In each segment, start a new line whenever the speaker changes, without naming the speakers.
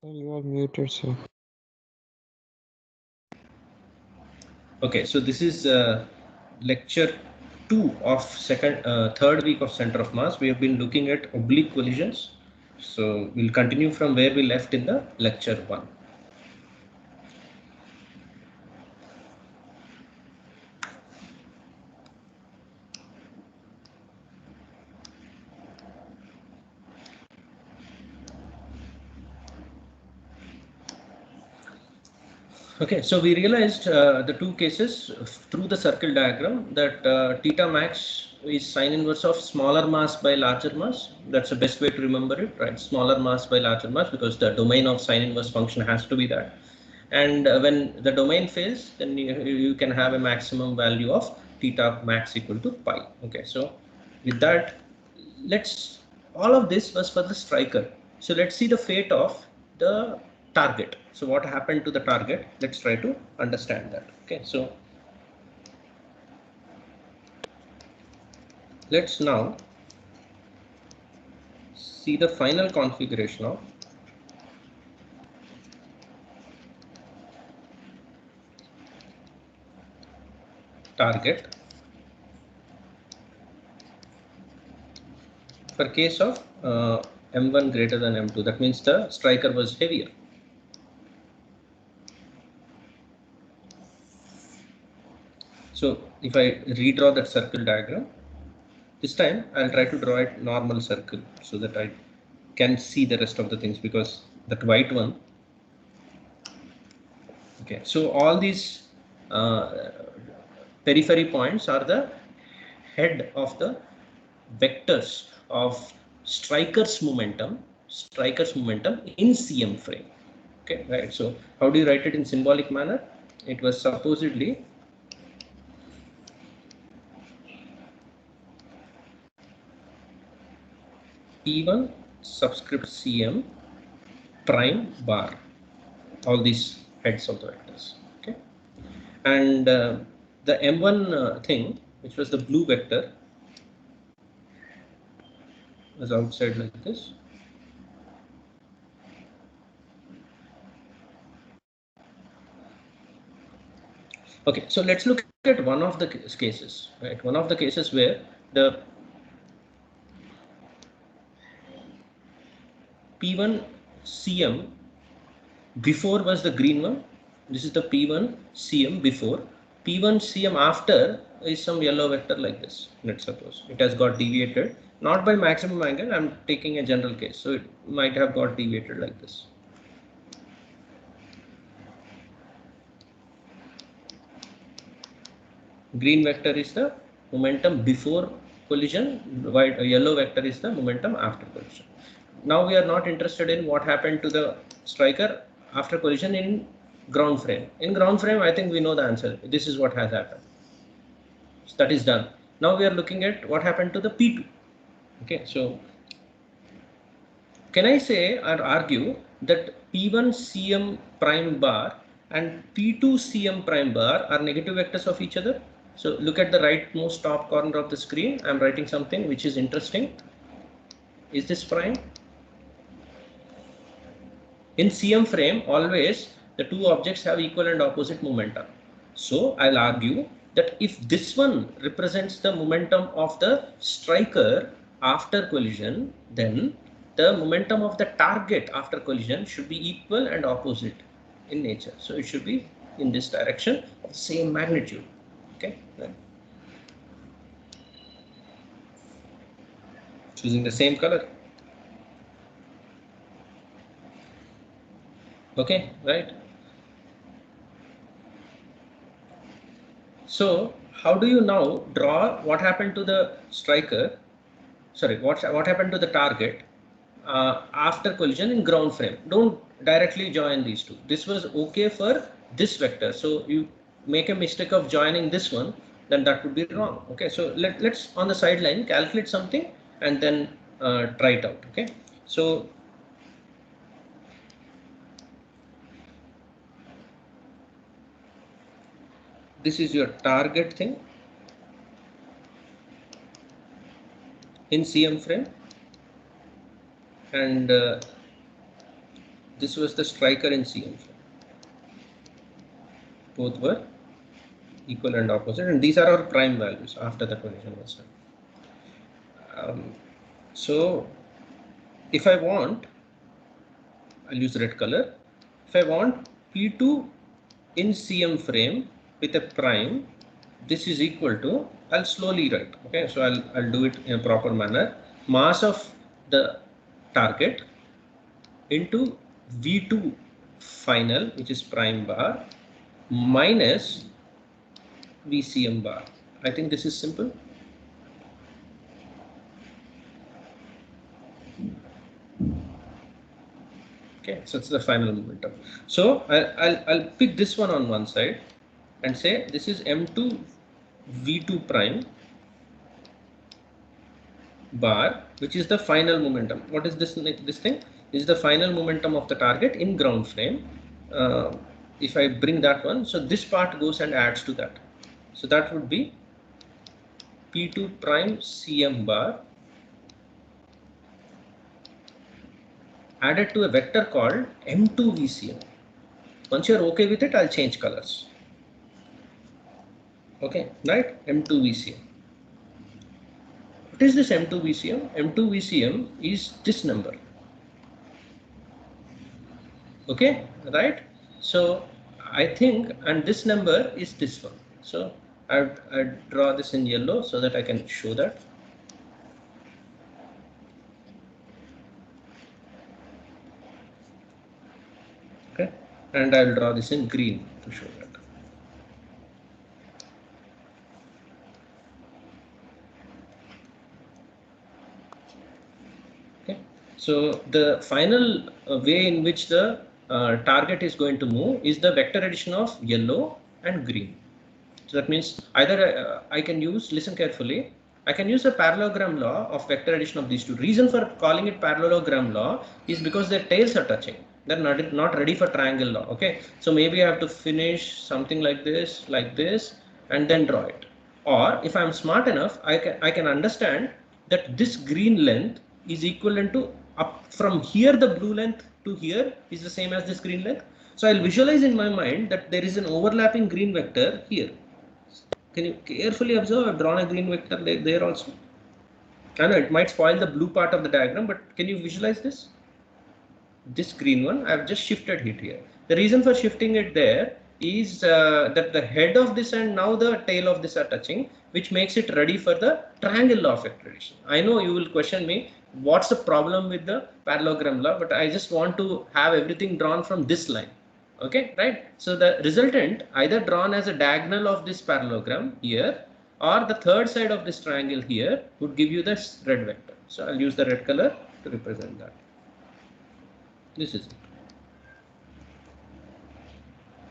You are muted, sir.
Okay, so this is lecture 2 of third week of center of mass. We have been looking at oblique collisions. So we'll continue from where we left in the lecture 1. Okay, so we realized the two cases through the circle diagram that theta max is sine inverse of smaller mass by larger mass. That's the best way to remember it, right? Smaller mass by larger mass, because the domain of sine inverse function has to be that. And when the domain fails, then you can have a maximum value of theta max equal to pi. Okay, so with that, all of this was for the striker. So let's see the fate of the target. So what happened to the target? Let's try to understand that. Okay, so let's now see the final configuration of target for case of m1 greater than m2. That means the striker was heavier. So if I redraw that circle diagram, this time I'll try to draw a normal circle so that I can see the rest of the things, because that white one. Okay, so all these periphery points are the head of the vectors of striker's momentum in CM frame. Okay, right. So how do you write it in symbolic manner? It was supposedly P1 subscript CM prime bar, all these heads of the vectors. Okay, and the M1 thing, which was the blue vector, was outside like this. Okay, so let's look at one of the cases, right? One of the cases where the P1 CM before was the green one. This is the P1 CM before. P1 CM after is some yellow vector like this. Let's suppose it has got deviated, not by maximum angle. I'm taking a general case, so it might have got deviated like this. Green vector is the momentum before collision, white yellow vector is the momentum after collision. Now we are not interested in what happened to the striker after collision in ground frame. In ground frame, I think we know the answer. This is what has happened. So that is done. Now we are looking at what happened to the P2. Okay, so can I say or argue that P1 CM prime bar and P2 CM prime bar are negative vectors of each other? So look at the rightmost top corner of the screen. I'm writing something which is interesting. Is this prime? In CM frame, always the two objects have equal and opposite momentum. So I'll argue that if this one represents the momentum of the striker after collision, then the momentum of the target after collision should be equal and opposite in nature. So it should be in this direction of the same magnitude. Okay. Choosing the same color. Okay, right. So how do you now draw what happened to the striker? Sorry, what happened to the target after collision in ground frame? Don't directly join these two. This was okay for this vector. So you make a mistake of joining this one, then that would be wrong. Okay, so let's on the sideline calculate something and then try it out. Okay, so this is your target thing in CM frame, and This was the striker in CM frame. Both were equal and opposite, and these are our prime values after the collision was done. So if I want, I'll use red color. If I want P2 in CM frame with a prime, this is equal to, I'll slowly write. Okay, so I'll do it in a proper manner. Mass of the target into V2 final, which is prime bar, minus VCM bar. I think this is simple. Okay, so it's the final momentum. So I'll pick this one on one side and say this is M2 V2 prime bar, which is the final momentum. What is this? This thing is the final momentum of the target in ground frame. If I bring that one, so this part goes and adds to that. So that would be P2 prime CM bar added to a vector called M2 VCM. Once you're okay with it, I'll change colors. Okay, right? M2 VCM. What is this M2 VCM? M2 VCM is this number. Okay, right? So I think, and this number is this one. So I'd draw this in yellow so that I can show that. Okay, and I'll draw this in green to show that. Okay, so the final way in which the target is going to move is the vector addition of yellow and green. So that means either I can use, listen carefully, I can use a parallelogram law of vector addition of these two. Reason for calling it parallelogram law is because their tails are touching. They're not ready for triangle law. Okay, so maybe I have to finish something like this, and then draw it. Or if I'm smart enough, I can understand that this green length is equivalent to up from here, the blue length to here is the same as this green length. So I'll visualize in my mind that there is an overlapping green vector here. Can you carefully observe? I've drawn a green vector there also. I know it might spoil the blue part of the diagram, but can you visualize this? This green one, I've just shifted it here. The reason for shifting it there is that the head of this and now the tail of this are touching, which makes it ready for the triangle law of vector addition. I know you will question me, what's the problem with the parallelogram law, but I just want to have everything drawn from this line. Okay, right? So the resultant either drawn as a diagonal of this parallelogram here or the third side of this triangle here would give you this red vector. So I'll use the red color to represent that. This is it.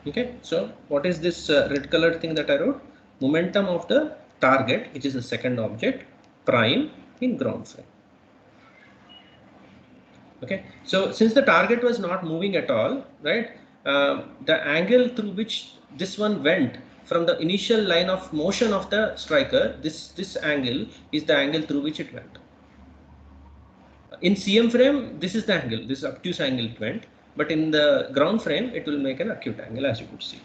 Okay, so what is this red colored thing that I wrote? Momentum of the target, which is the second object, prime in ground frame. Okay, so since the target was not moving at all, right, the angle through which this one went from the initial line of motion of the striker, this angle is the angle through which it went. In CM frame, this is the angle, this is obtuse angle it went, but in the ground frame, it will make an acute angle, as you could see.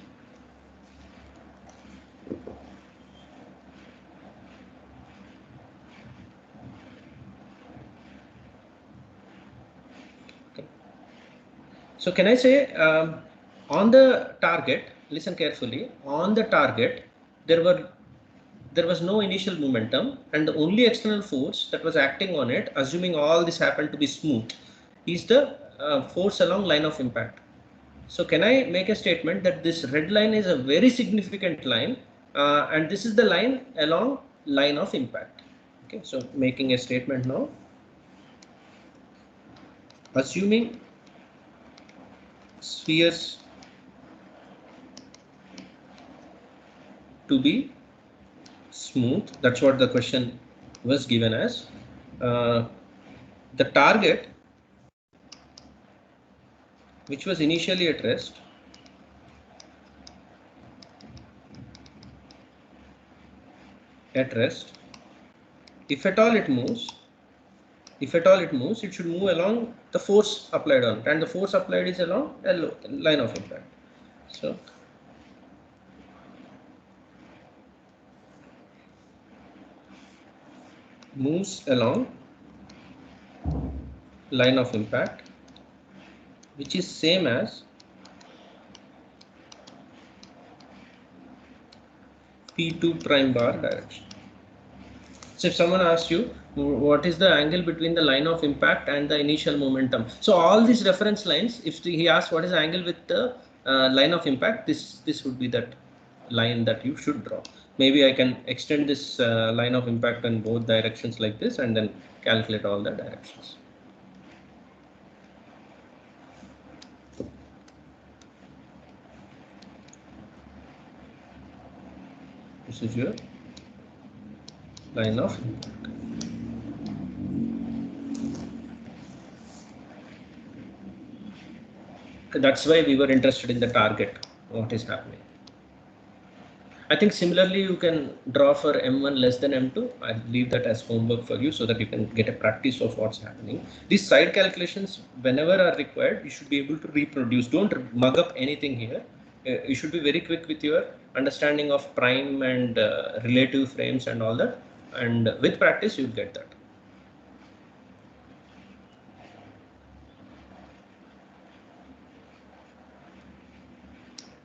So can I say on the target, listen carefully, on the target, there was no initial momentum, and the only external force that was acting on it, assuming all this happened to be smooth, is the force along line of impact. So can I make a statement that this red line is a very significant line, and this is the line along line of impact. Okay, so making a statement now, assuming spheres to be smooth, that's what the question was given as. The target, which was initially at rest, if at all it moves, If at all it moves, it should move along the force applied on it, and the force applied is along a line of impact. So moves along line of impact, which is same as P2 prime bar direction. So if someone asks you what is the angle between the line of impact and the initial momentum, so all these reference lines, if he asks what is the angle with the line of impact, this would be that line that you should draw. Maybe I can extend this line of impact in both directions like this and then calculate all the directions. This is your line of impact. That's why we were interested in the target, what is happening. I think similarly you can draw for M1 less than M2. I'll leave that as homework for you so that you can get a practice of what's happening. These side calculations, whenever are required, you should be able to reproduce. Don't mug up anything here. You should be very quick with your understanding of prime and relative frames and all that. And with practice, you'll get that.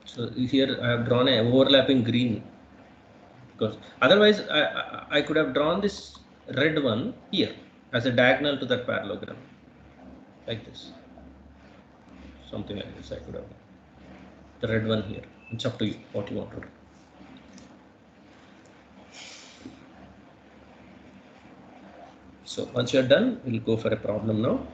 So here I have drawn an overlapping green, because otherwise I could have drawn this red one here as a diagonal to that parallelogram, like this, something like this. I could have the red one here. It's up to you what you want to do. So once you're done, we'll go for a problem now.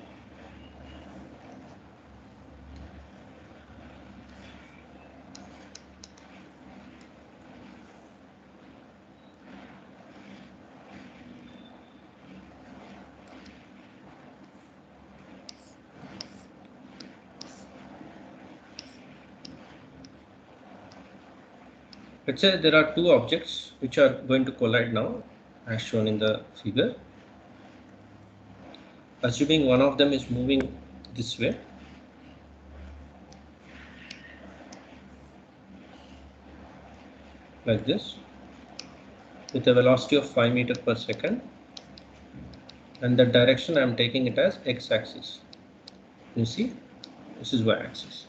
Let's say there are two objects which are going to collide now, as shown in the figure. Assuming one of them is moving this way, like this, with a velocity of 5 meters per second, and the direction I am taking it as x-axis. You see, this is y-axis.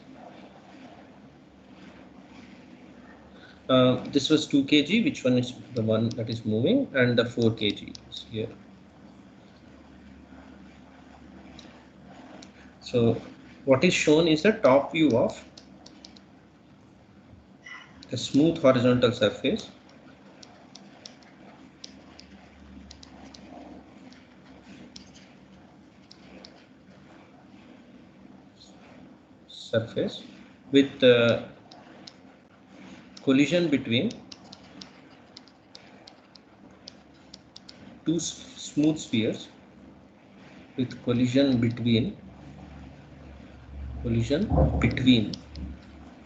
This was 2 kg, which one is the one that is moving, and the 4 kg is here. So what is shown is a top view of a smooth horizontal surface with collision between two smooth spheres, with collision between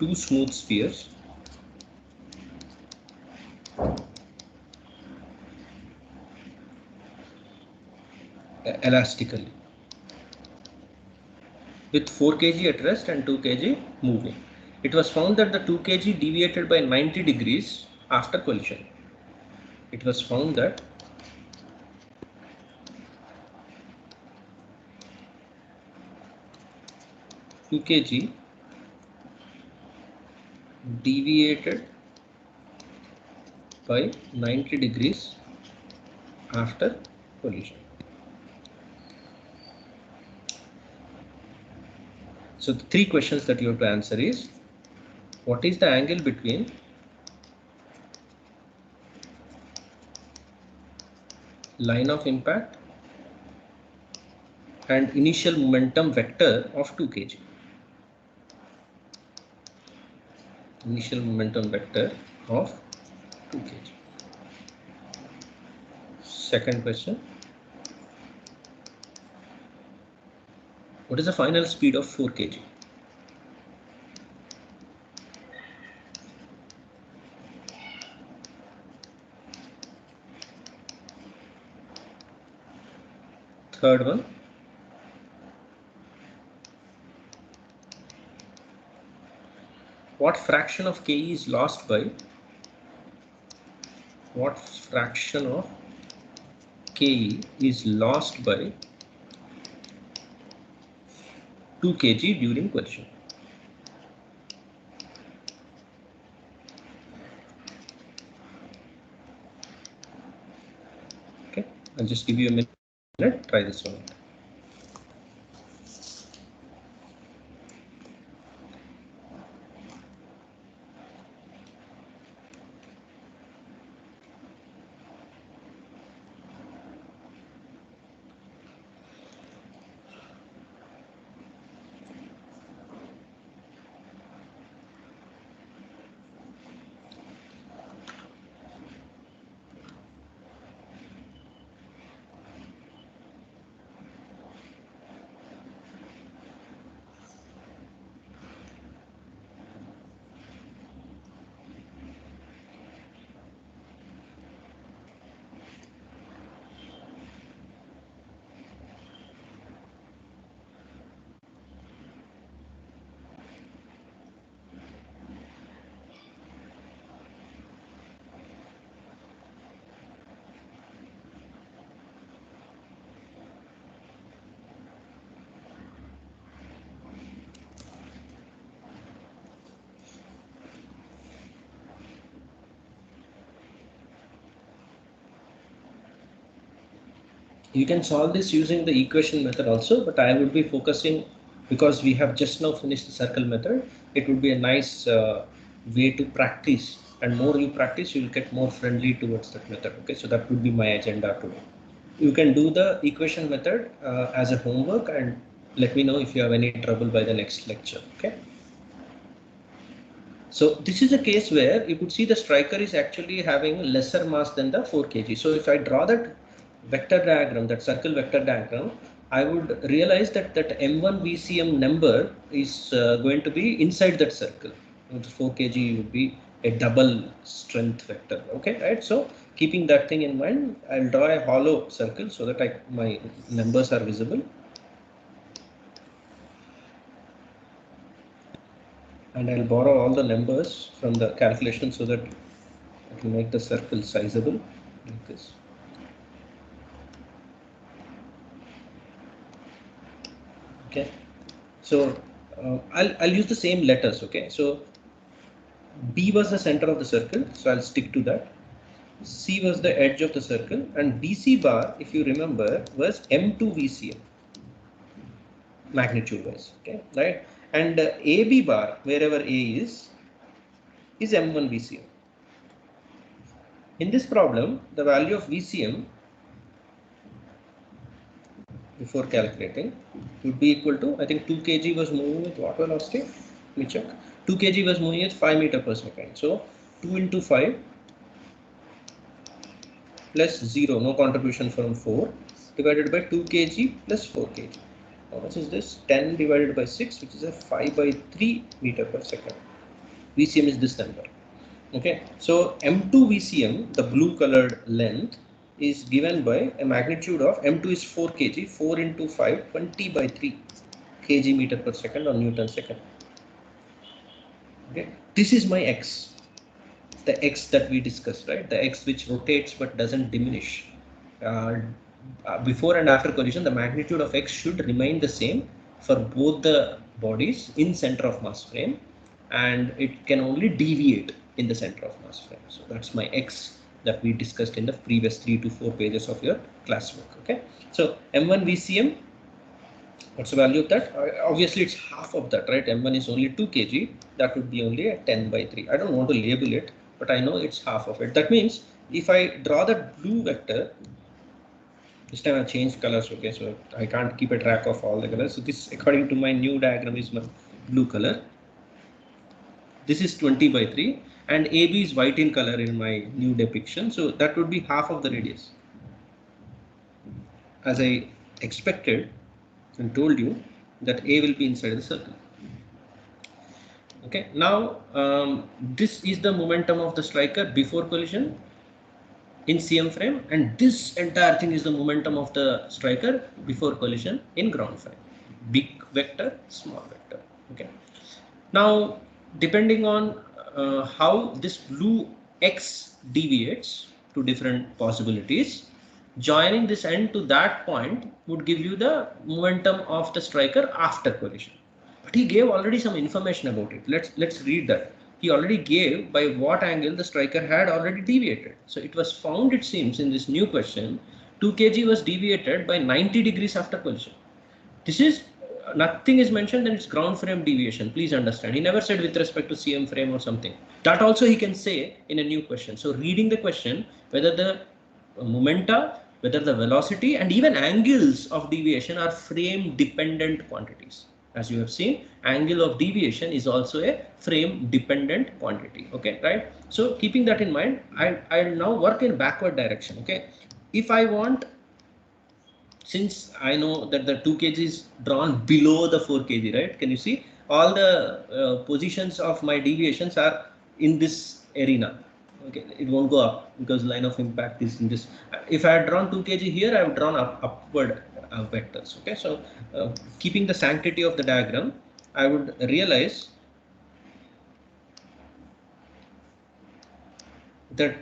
two smooth spheres elastically, with 4 kg at rest and 2 kg moving. It was found that the 2 kg deviated by 90 degrees after collision. It was found that two kg deviated by 90 degrees after collision. So the three questions that you have to answer is, what is the angle between line of impact and initial momentum vector of 2 kg? Initial momentum vector of 2 kg. Second question, what is the final speed of 4 kg? Third one. What fraction of Ke is lost by? What fraction of Ke is lost by 2 kg during collision? Okay, I'll just give you a minute. Try this one. You can solve this using the equation method also, but I would be focusing, because we have just now finished the circle method, it would be a nice way to practice, and more you practice, you will get more friendly towards that method. Okay, so that would be my agenda today. You can do the equation method as a homework, and let me know if you have any trouble by the next lecture. Okay. So this is a case where you could see the striker is actually having lesser mass than the 4 kg. So if I draw that vector diagram, that circle vector diagram, I would realize that that M1 VCM number is going to be inside that circle. 4 kg would be a double strength vector. Okay, right? So keeping that thing in mind, I'll draw a hollow circle so that my numbers are visible. And I'll borrow all the numbers from the calculation so that I can make the circle sizable like this. Okay, so I'll use the same letters. Okay, so B was the center of the circle, so I'll stick to that. C was the edge of the circle, and BC bar, if you remember, was M2 VCM magnitude wise. Okay, right, and AB bar, wherever A is M1 VCM. In this problem, the value of VCM before calculating would be equal to, I think 2 kg was moving with what velocity? Let me check. 2 kg was moving at 5 meter per second. So 2 into 5 plus 0, no contribution from 4, divided by 2 kg plus 4 kg. How much is this? 10 divided by 6, which is a 5 by 3 meter per second. VCM is this number. Okay, so M2 VCM, the blue colored length, is given by a magnitude of M2 is 4 kg, 4 into 5, 20 by 3 kg meter per second or Newton second. Okay, this is my X, the X that we discussed, right? The X which rotates but doesn't diminish. Before and after collision, the magnitude of X should remain the same for both the bodies in center of mass frame, and it can only deviate in the center of mass frame. So that's my X that we discussed in the previous 3 to 4 pages of your classwork. Okay, so M1 VCM, what's the value of that? Obviously it's half of that, right? M1 is only 2 kg, that would be only a 10 by 3. I don't want to label it, but I know it's half of it. That means if I draw that blue vector, this time I've changed colors. Okay, so I can't keep a track of all the colors. So this, according to my new diagram, is my blue color. This is 20 by 3, and AB is white in color in my new depiction. So that would be half of the radius. As I expected and told you that A will be inside the circle. Okay, now this is the momentum of the striker before collision. in CM frame, and this entire thing is the momentum of the striker before collision in ground frame. Big vector, small vector. Okay. Now, depending on how this blue X deviates to different possibilities, joining this end to that point would give you the momentum of the striker after collision. But he gave already some information about it. Let's read that. He already gave by what angle the striker had already deviated. So it was found, it seems, in this new question, 2 kg was deviated by 90 degrees after collision. This is nothing is mentioned, then it's ground frame deviation. Please understand. He never said with respect to CM frame or something. That also he can say in a new question. So reading the question, whether the momenta, whether the velocity and even angles of deviation are frame dependent quantities. As you have seen, angle of deviation is also a frame dependent quantity. Okay, right? So keeping that in mind, I'll now work in backward direction. Okay, if I want, since I know that the 2 kg is drawn below the 4 kg, right? Can you see all the positions of my deviations are in this arena? Okay, it won't go up because line of impact is in this. If I had drawn 2 kg here, I have drawn upward vectors. Okay, so keeping the sanctity of the diagram, I would realize that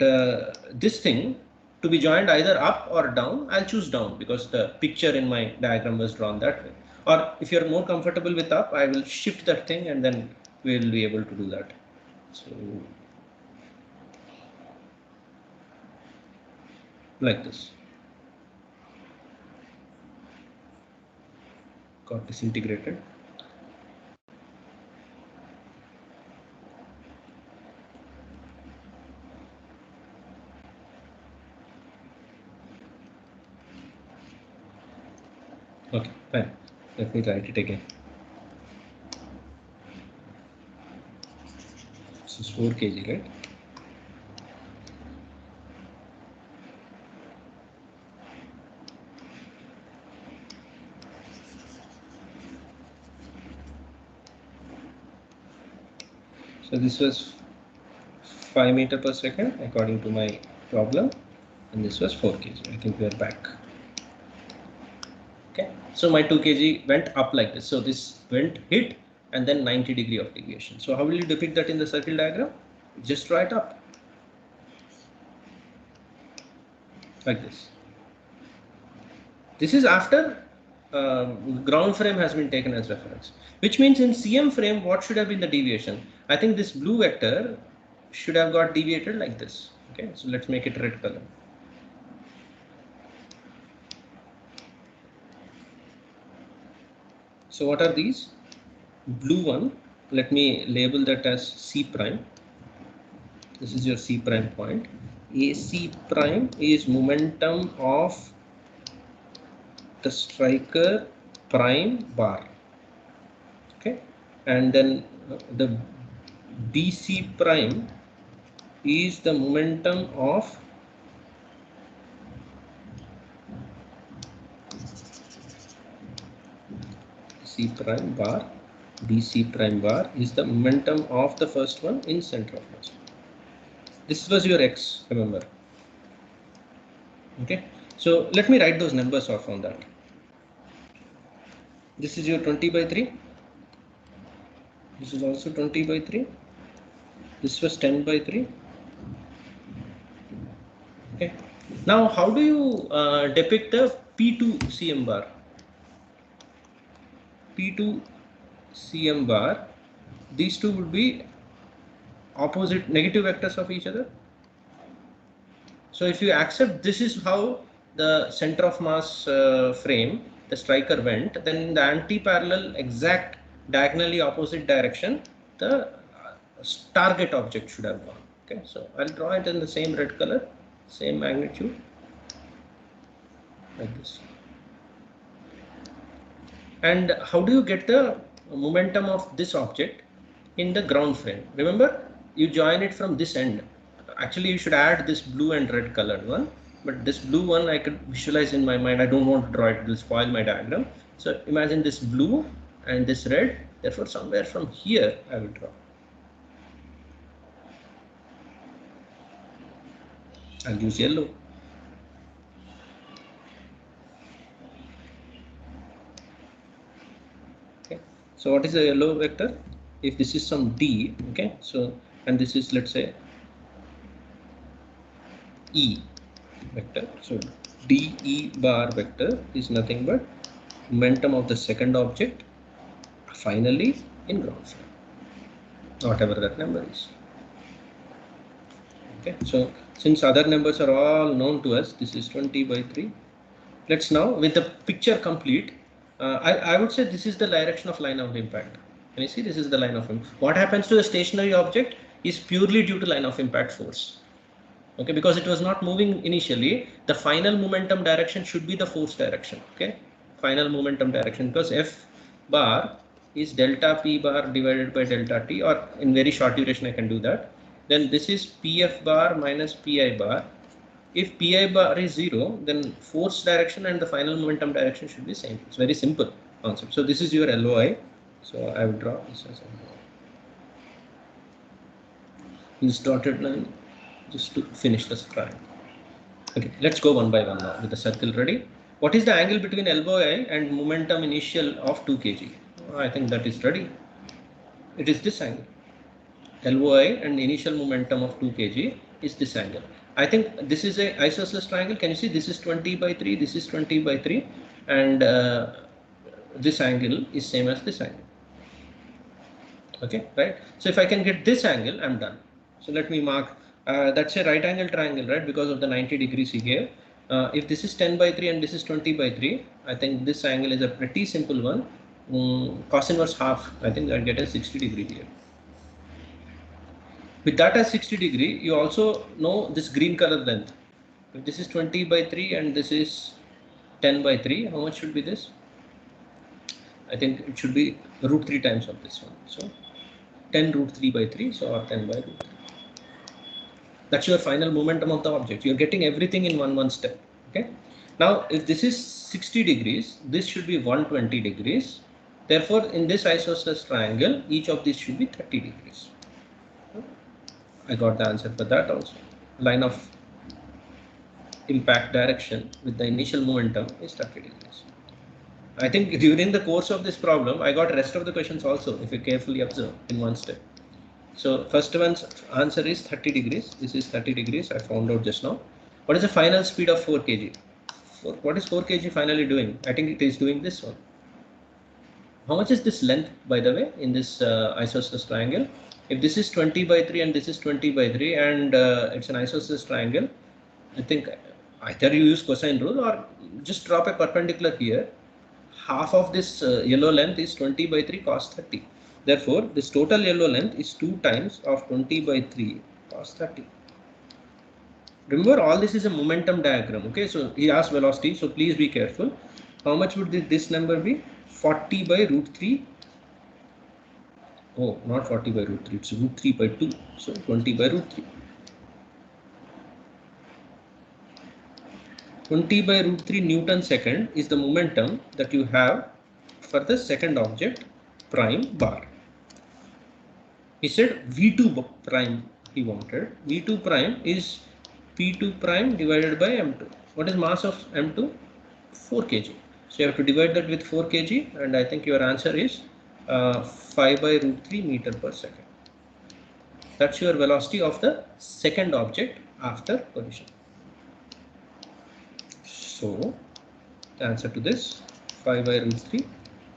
this thing to be joined either up or down, I'll choose down because the picture in my diagram was drawn that way. Or if you're more comfortable with up, I will shift that thing and then we'll be able to do that. So like this. Got disintegrated. Okay, fine. Let me write it again. This is 4 kg, right? So this was 5 meters per second according to my problem, and this was 4 kg. I think we are back. Okay, so my 2 kg went up like this. So this went hit and then 90 degree of deviation. So how will you depict that in the circle diagram? Just draw it up like this. This is after ground frame has been taken as reference, which means in CM frame, what should have been the deviation? I think this blue vector should have got deviated like this. Okay, so let's make it red color. So what are these? Blue one, let me label that as C prime. This is your C prime point. AC prime is momentum of the striker prime bar. Okay, and then the BC prime is the momentum of C prime bar. BC prime bar is the momentum of the first one in center of mass. This was your X, remember. Okay, so let me write those numbers off on that. This is your 20 by 3. This is also 20 by 3. This was 10 by 3. Okay, now how do you depict the P2 CM bar? P2 CM bar, these two would be opposite negative vectors of each other. So if you accept this is how the center of mass frame, the striker went, then in the anti-parallel exact diagonally opposite direction, the target object should have gone. Okay, so I'll draw it in the same red color, same magnitude, like this. And how do you get the momentum of this object in the ground frame? Remember, you join it from this end. Actually, you should add this blue and red colored one, but this blue one I could visualize in my mind. I don't want to draw it, it will spoil my diagram. So imagine this blue and this red, therefore somewhere from here I will draw. I'll use yellow. Okay, so what is the yellow vector? If this is some D, okay, so, and this is, let's say, E vector. So dE bar vector is nothing but momentum of the second object finally in ground floor, whatever that number is. Okay, so since other numbers are all known to us, this is 20/3. Let's now, with the picture complete, I would say this is the direction of line of impact. Can you see this is the line of impact? What happens to the stationary object is purely due to line of impact force. Okay, because it was not moving initially, the final momentum direction should be the force direction. Okay, final momentum direction, because F bar is delta P bar divided by delta T, or in very short duration I can do that. Then this is PF bar minus PI bar. If PI bar is 0, then force direction and the final momentum direction should be same. It's very simple concept. So this is your LOI. So I will draw this as LOI. This dotted line just to finish the triangle. Okay, let's go one by one now with the circle ready. What is the angle between LOI and momentum initial of 2 kg? I think that is ready. It is this angle. LOI and initial momentum of 2 kg is this angle. I think this is a isosceles triangle. Can you see this is 20/3, this is 20/3, and this angle is same as this angle. Okay, right? So if I can get this angle, I'm done. So let me mark. That's a right angle triangle, right? Because of the 90 degrees here. If this is 10/3 and this is 20/3, I think this angle is a pretty simple one. Cos inverse half. I think I'll get a 60 degree here. With that as 60 degree, you also know this green color length. If this is 20/3 and this is 10/3, how much should be this? I think it should be √3 times of this one. So 10√3/3, so or 10/√3. That's your final momentum of the object. You're getting everything in one step. Okay. Now, if this is 60 degrees, this should be 120 degrees. Therefore, in this isosceles triangle, each of these should be 30 degrees. I got the answer for that also. Line of impact direction with the initial momentum is 30 degrees. I think during the course of this problem, I got rest of the questions also, if you carefully observe in one step. So first one's answer is 30 degrees. This is 30 degrees. I found out just now. What is the final speed of 4 kg? What is 4 kg finally doing? I think it is doing this one. How much is this length, by the way, in this isosceles triangle? If this is 20/3 and this is 20/3 and it's an isosceles triangle, I think either you use cosine rule or just drop a perpendicular here. Half of this yellow length is 20/3 cos 30. Therefore, this total yellow length is 2 times of 20/3 cos 30. Remember, all this is a momentum diagram. Okay, so he asked velocity, so please be careful. How much would this number be? 40/√3. Oh, not 40/√3, it's √3/2. So 20/√3. 20/√3 Newton second is the momentum that you have for the second object prime bar. He said V2 prime he wanted. V2 prime is P2 prime divided by M2. What is mass of M2? 4 kg. So you have to divide that with 4 kg, and I think your answer is 5/√3 meter per second. That's your velocity of the second object after collision. So the answer to this 5/√3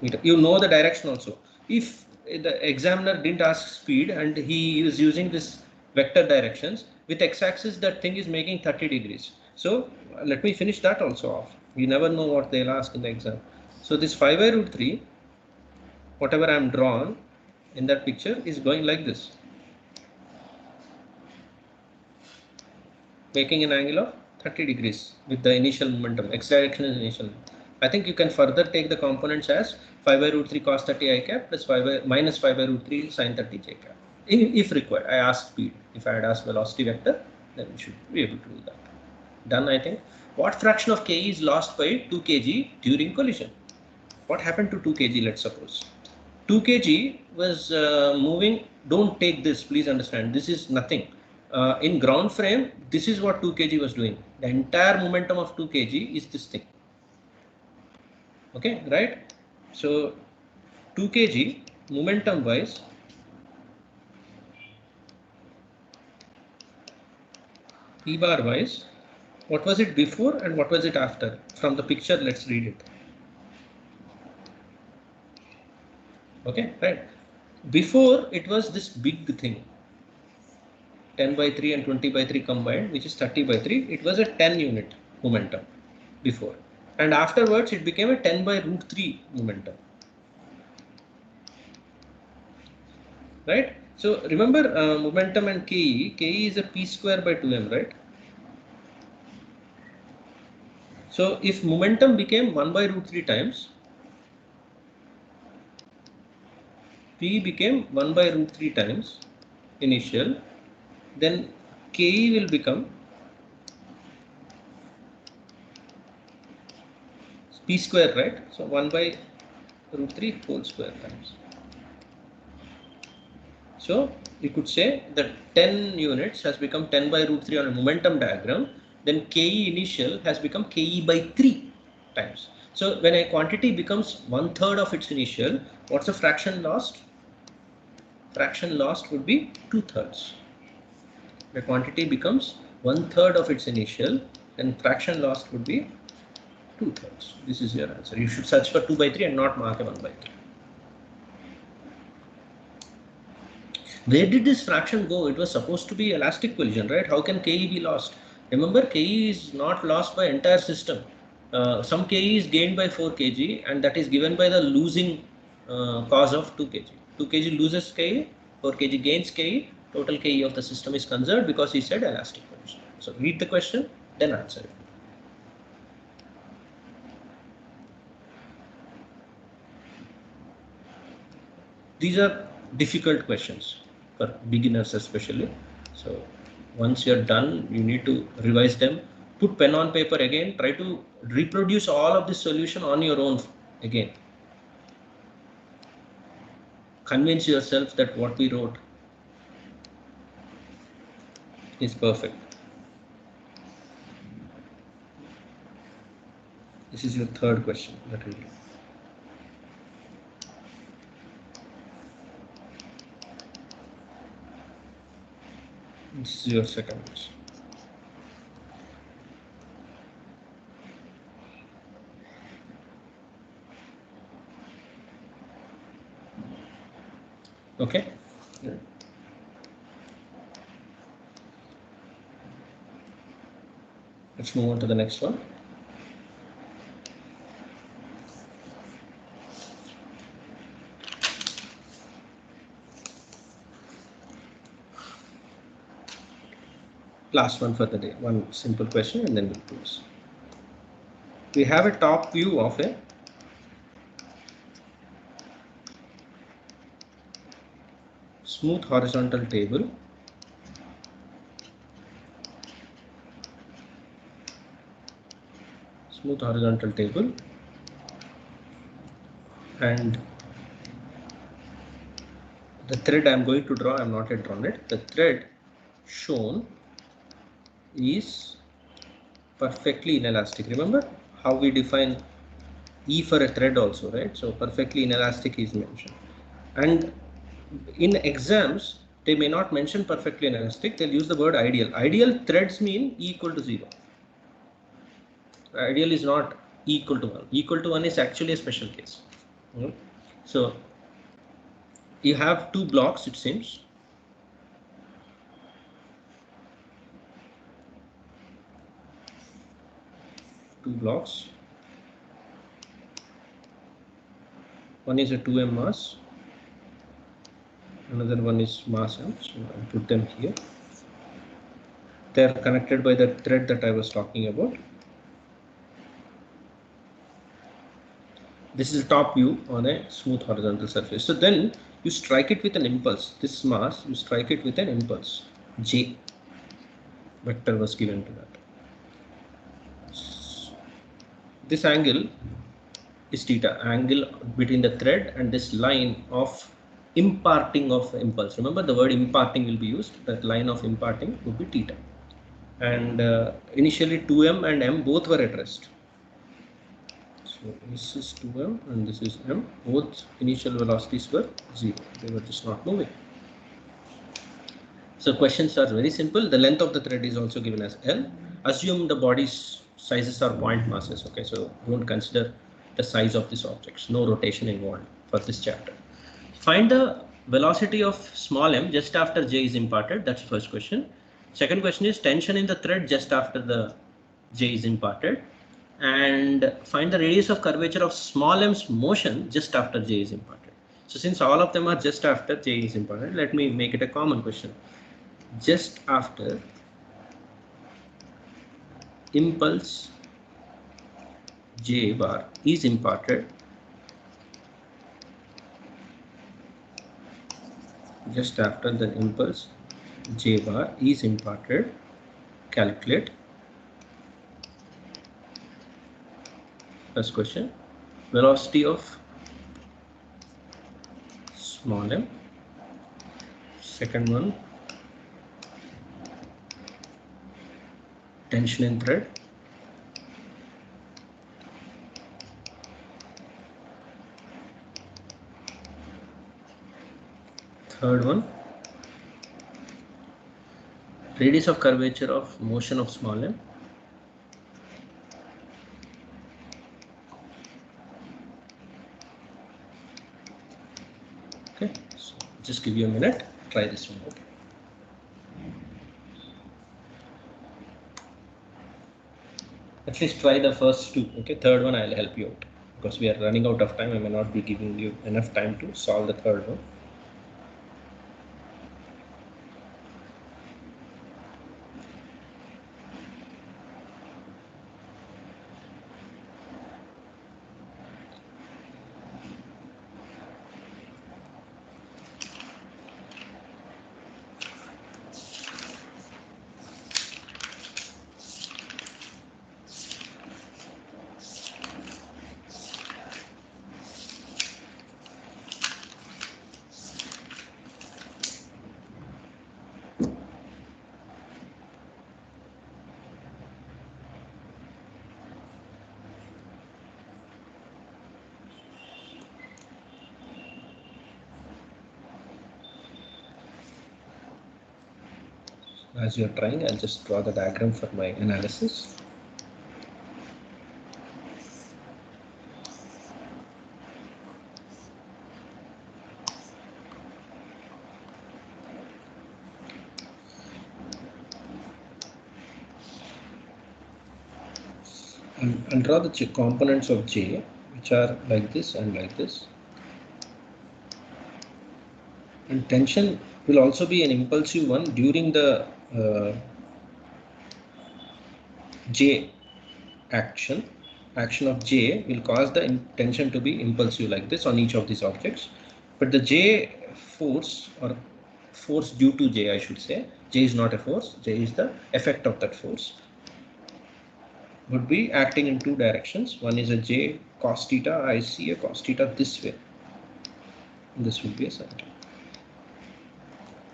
meter. You know the direction also. If the examiner didn't ask speed and he is using this vector directions, with x-axis that thing is making 30 degrees. So let me finish that also off. You never know what they'll ask in the exam. So this 5/√3, whatever I'm drawn in that picture is going like this, making an angle of 30 degrees with the initial momentum. X direction is initial. I think you can further take the components as 5/√3 cos 30 I cap plus minus 5/√3 sin 30 j cap. If required, I asked speed. If I had asked velocity vector, then we should be able to do that. Done, I think. What fraction of K is lost by 2 kg during collision? What happened to 2 kg, let's suppose? 2 kg was moving. Don't take this, please understand. This is nothing. In ground frame, this is what 2 kg was doing. The entire momentum of 2 kg is this thing. Okay, right? So 2 kg momentum wise, P bar wise, what was it before and what was it after? From the picture, let's read it. Okay, right. Before it was this big thing, 10 by 3 and 20 by 3 combined, which is 30 by 3. It was a 10 unit momentum before. And afterwards, it became a 10 by root 3 momentum. Right? So remember momentum and Ke. Ke is a P square by 2m, right? So if momentum became 1 by root 3 times, P became 1 by root 3 times initial, then Ke will become P square, right? So 1 by root 3 whole square times. So you could say that 10 units has become 10 by root 3 on a momentum diagram, then Ke initial has become Ke by 3 times. So when a quantity becomes 1/3 of its initial, what's the fraction lost? Fraction lost would be 2/3. The quantity becomes 1/3 of its initial, then fraction lost would be 2/3. This is your answer. You should search for 2 by 3 and not mark a 1 by 3. Where did this fraction go? It was supposed to be elastic collision, right? How can Ke be lost? Remember, Ke is not lost by entire system. Some Ke is gained by 4 kg, and that is given by the losing cause of 2 kg. 2 kg loses Ke, 4 kg gains Ke, total Ke of the system is conserved because he said elastic collision. So read the question, then answer it. These are difficult questions for beginners especially. So once you're done, you need to revise them. Put pen on paper again. Try to reproduce all of this solution on your own again. Convince yourself that what we wrote is perfect. This is your third question that we do. This is your second question. Okay. Let's move on to the next one. Last one for the day. One simple question and then we'll close. We have a top view of a smooth horizontal table. Smooth horizontal table, and the thread I'm going to draw, I'm not yet drawn it. The thread shown is perfectly inelastic. Remember how we define E for a thread also, right? So perfectly inelastic is mentioned. And in exams, they may not mention perfectly inelastic. They'll use the word ideal. Ideal threads mean E equal to 0. Ideal is not E equal to 1. E equal to 1 is actually a special case. So you have two blocks, it seems. Two blocks. One is a 2m mass. Another one is mass m. So I'll put them here. They are connected by the thread that I was talking about. This is the top view on a smooth horizontal surface. So then you strike it with an impulse. This mass, you strike it with an impulse. J vector was given to that. This angle is theta, angle between the thread and this line of imparting of impulse. Remember, the word imparting will be used. That line of imparting would be theta. And initially 2m and m both were at rest. So this is 2m and this is m. Both initial velocities were 0. They were just not moving. So questions are very simple. The length of the thread is also given as L. Assume the body's sizes are point masses. Okay, so don't consider the size of these objects. No rotation involved for this chapter. Find the velocity of small m just after J is imparted. That's the first question. Second question is tension in the thread just after the J is imparted. And find the radius of curvature of small m's motion just after J is imparted. So since all of them are just after J is imparted, let me make it a common question. Just after impulse J bar is imparted, just after the impulse J bar is imparted, calculate. First question, velocity of small m. Second one, tension in thread. Third one, radius of curvature of motion of small m. Okay, so just give you a minute, try this one. Okay. At least try the first two. Okay, third one I'll help you out because we are running out of time. I may not be giving you enough time to solve the third one. As you're trying, I'll just draw the diagram for my analysis. I'll draw the components of J, which are like this and like this. And tension will also be an impulsive one during the J action of J will cause the tension to be impulsive like this on each of these objects. But the J force, or force due to J, I should say, J is not a force, J is the effect of that force, would be acting in two directions. One is a J cos theta. I see a cos theta this way. And this will be a sin.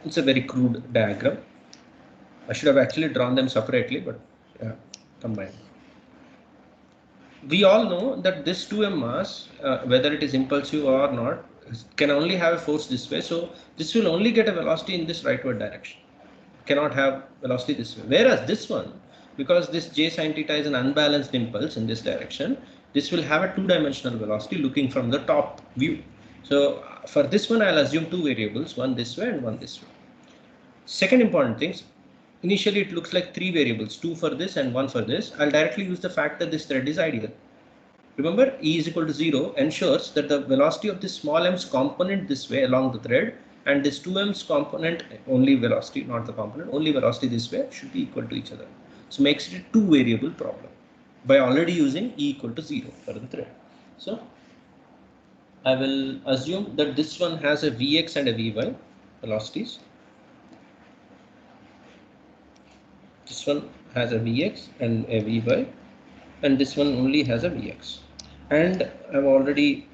It's a very crude diagram. I should have actually drawn them separately, but yeah, combined. We all know that this 2m mass, whether it is impulsive or not, can only have a force this way. So this will only get a velocity in this rightward direction. Cannot have velocity this way. Whereas this one, because this J sin theta is an unbalanced impulse in this direction, this will have a two-dimensional velocity looking from the top view. So for this one, I'll assume two variables, one this way and one this way. Second important thing, initially it looks like three variables, two for this and one for this. I'll directly use the fact that this thread is ideal. Remember, E is equal to 0 ensures that the velocity of this small m's component this way along the thread and this 2m's component, only velocity, not the component, only velocity this way should be equal to each other. So makes it a two variable problem by already using E equal to 0 for the thread. So I will assume that this one has a Vx and a Vy velocities. This one has a Vx and a Vy, and this one only has a Vx. And I've already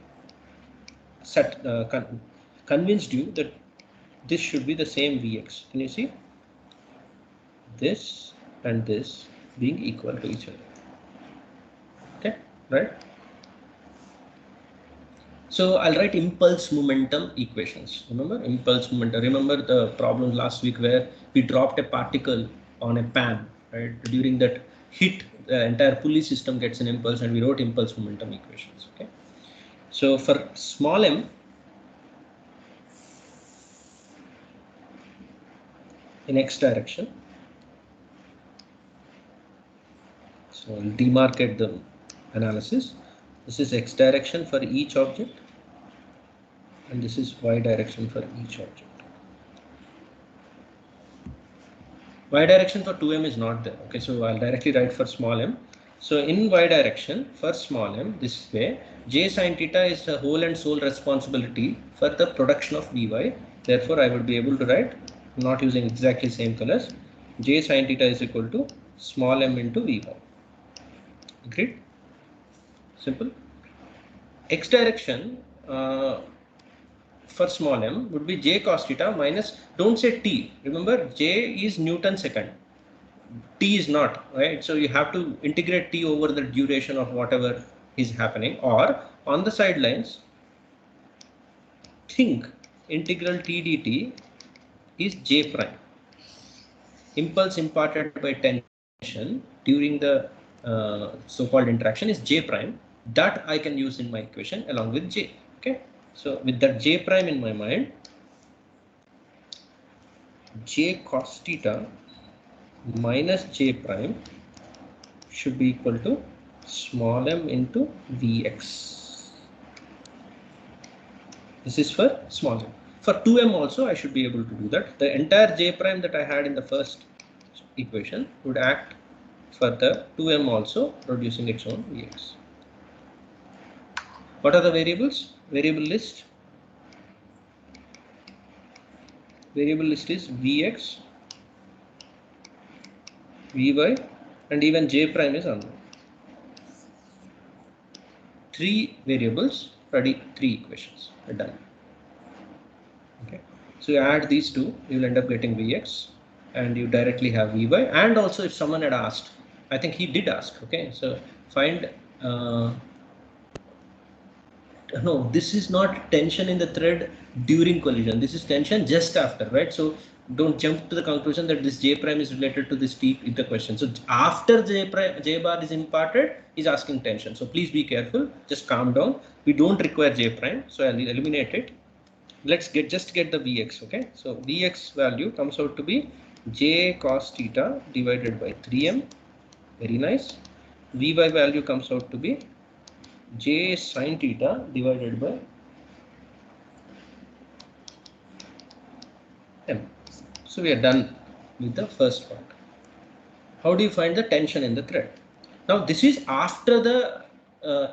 set convinced you that this should be the same Vx. Can you see? This and this being equal to each other. Okay, right? So I'll write impulse momentum equations. Remember impulse momentum. Remember the problem last week where we dropped a particle on a pan, right? During that hit, the entire pulley system gets an impulse, and we wrote impulse momentum equations. Okay. So for small m, in x direction, so I'll demarcate the analysis. This is x direction for each object, and this is y direction for each object. Y direction for 2m is not there. Okay, so I'll directly write for small m. So in y direction for small m, this way, j sin theta is the whole and sole responsibility for the production of Vy. Therefore, I would be able to write, not using exactly same colors, j sin theta is equal to small m into Vy. Agreed? Simple. X direction for small m would be j cos theta minus, don't say t. Remember, j is Newton second. T is not, right? So you have to integrate t over the duration of whatever is happening, or on the sidelines, think integral t dt is j prime. Impulse imparted by tension during the so-called interaction is j prime. That I can use in my equation along with j. Okay. So with that j prime in my mind, j cos theta minus j prime should be equal to small m into Vx. This is for small m. For 2m also I should be able to do that. The entire j prime that I had in the first equation would act for the 2m also, producing its own Vx. What are the variables? Variable list. Variable list is Vx, Vy, and even j prime is unknown. 3 variables, ready, 3 equations are done. Okay, so you add these two, you will end up getting Vx, and you directly have Vy. And also, if someone had asked, I think he did ask. Okay, so find no, this is not tension in the thread during collision. This is tension just after, right? So don't jump to the conclusion that this j prime is related to this t in the question. So after j bar is imparted, is asking tension. So please be careful. Just calm down. We don't require j prime, so I'll eliminate it. Let's just get the Vx. Okay, so Vx value comes out to be j cos theta divided by 3m. Very nice. Vy value comes out to be j sin theta divided by m. So we are done with the first part. How do you find the tension in the thread? Now this is after the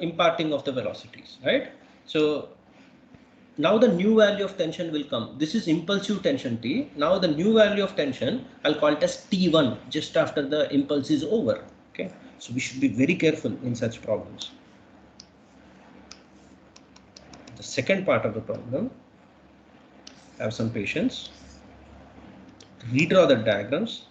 imparting of the velocities, right? So now the new value of tension will come. This is impulsive tension T. Now the new value of tension, I'll call it as T1 just after the impulse is over. Okay, so we should be very careful in such problems. The second part of the problem, have some patience, redraw the diagrams.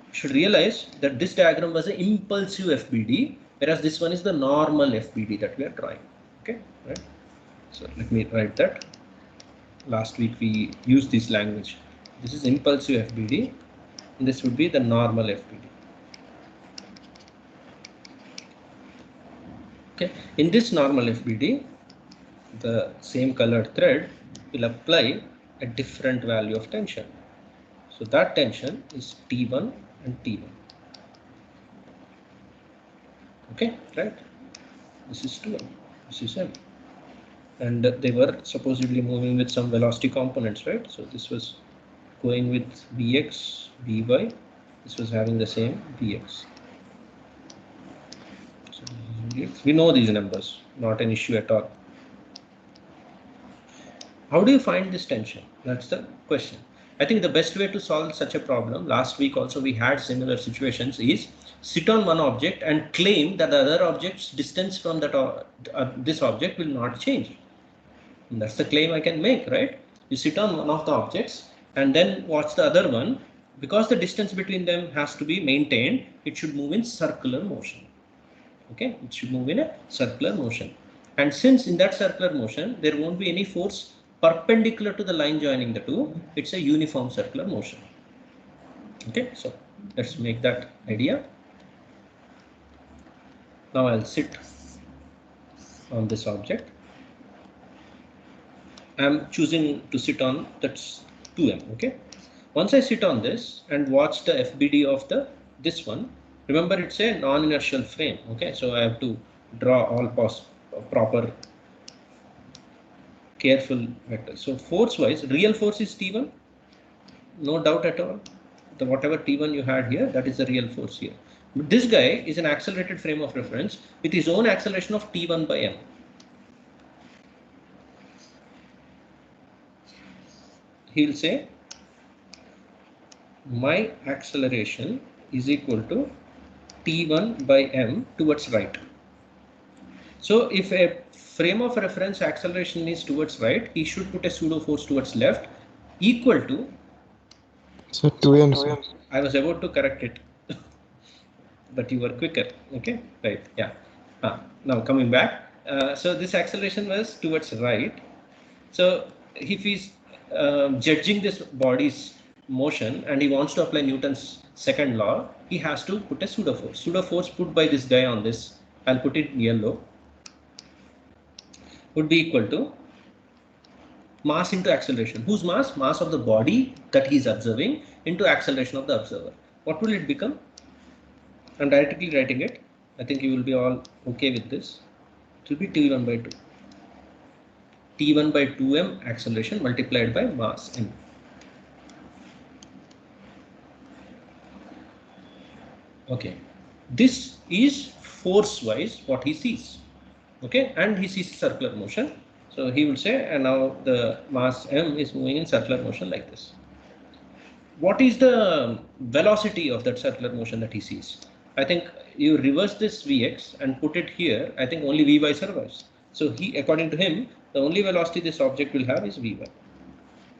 You should realize that this diagram was an impulsive FBD, whereas this one is the normal FBD that we are drawing. Okay, right? So let me write that. Last week we used this language. This is impulsive FBD, and this would be the normal FBD. Okay, in this normal FBD, the same colored thread will apply a different value of tension. So that tension is T1 and T1. Okay, right? This is 2m, this is m. And they were supposedly moving with some velocity components, right? So this was going with Vx, Vy. This was having the same Vx. So we know these numbers, not an issue at all. How do you find this tension? That's the question. I think the best way to solve such a problem, last week also we had similar situations, is sit on one object and claim that the other object's distance from that this object will not change. And that's the claim I can make, right? You sit on one of the objects and then watch the other one. Because the distance between them has to be maintained, it should move in circular motion. Okay, it should move in a circular motion. And since in that circular motion, there won't be any force perpendicular to the line joining the two, it's a uniform circular motion. Okay, so let's make that idea. Now I'll sit on this object. I'm choosing to sit on that's 2m. Okay. Once I sit on this and watch the FBD of this one, remember it's a non-inertial frame. Okay, so I have to draw all proper careful vectors. So force-wise, real force is T1, no doubt at all. The whatever T1 you had here, that is the real force here. But this guy is an accelerated frame of reference with his own acceleration of T1 by m. He'll say my acceleration is equal to T1 by m towards right. So if a frame of reference acceleration is towards right, he should put a pseudo force towards left equal to.
So 2m.
I was about to correct it, but you were quicker. Okay, right? Yeah. Now coming back. So this acceleration was towards right. So if he's judging this body's motion and he wants to apply Newton's second law, he has to put a pseudo force. Pseudo force put by this guy on this, I'll put it in yellow, would be equal to mass into acceleration. Whose mass? Mass of the body that he is observing into acceleration of the observer. What will it become? I'm directly writing it. I think you will be all okay with this. It will be T1 by 2. T1 by 2m acceleration multiplied by mass m. Okay, this is force wise what he sees. Okay, and he sees circular motion. So he will say, and now the mass m is moving in circular motion like this. What is the velocity of that circular motion that he sees? I think you reverse this Vx and put it here. I think only Vy survives. So he, according to him, the only velocity this object will have is Vy.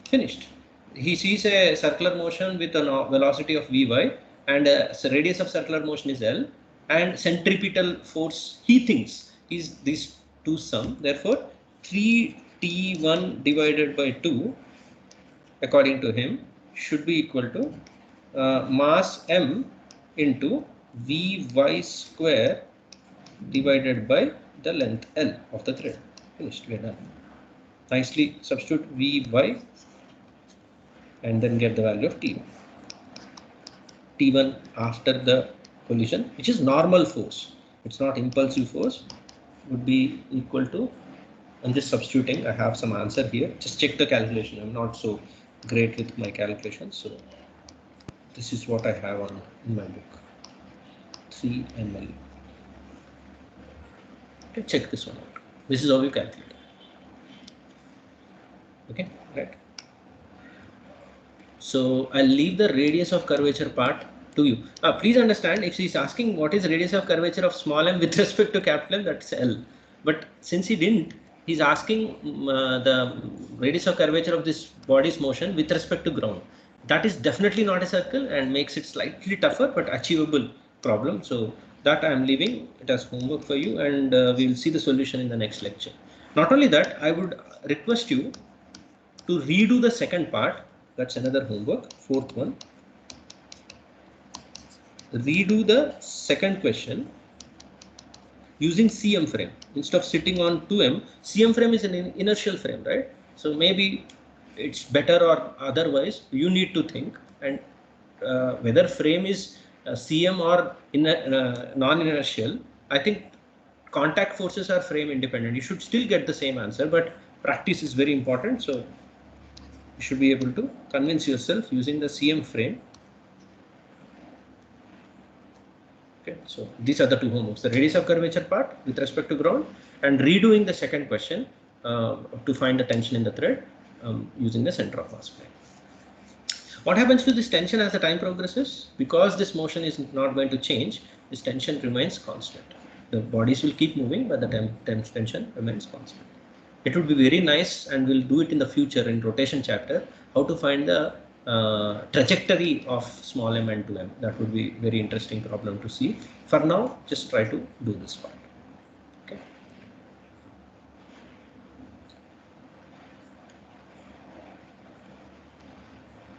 Finished. He sees a circular motion with a velocity of Vy, and so radius of circular motion is L, and centripetal force he thinks is these two sum. Therefore, 3T1 divided by 2, according to him, should be equal to mass m into Vy square divided by the length L of the thread. Finished. We are done. Nicely substitute Vy and then get the value of T1. T1 after the collision, which is normal force, it's not impulsive force, would be equal to, I'm just substituting, I have some answer here, just check the calculation. I'm not so great with my calculations, so this is what I have in my book, 3 ml. Okay, check this one out. This is how you calculate. Okay, right. So I'll leave the radius of curvature part to you. Please understand, if he's asking what is the radius of curvature of small m with respect to capital M, that's L. But since he didn't, he's asking the radius of curvature of this body's motion with respect to ground. That is definitely not a circle and makes it slightly tougher but achievable problem. So that I am leaving it as homework for you, and we will see the solution in the next lecture. Not only that, I would request you to redo the second part. That's another homework, fourth one. Redo the second question using CM frame. Instead of sitting on 2M, CM frame is an inertial frame, right? So maybe it's better, or otherwise you need to think, and whether frame is CM or non-inertial, I think contact forces are frame independent. You should still get the same answer, but practice is very important. So you should be able to convince yourself using the CM frame. Okay, so these are the two homeworks: the radius of curvature part with respect to ground, and redoing the second question to find the tension in the thread using the center of mass frame. What happens to this tension as the time progresses? Because this motion is not going to change, this tension remains constant. The bodies will keep moving, but the tension remains constant. it would be very nice, and we'll do it in the future in rotation chapter, how to find the trajectory of small m and 2m. That would be very interesting problem to see. For now, just try to do this part.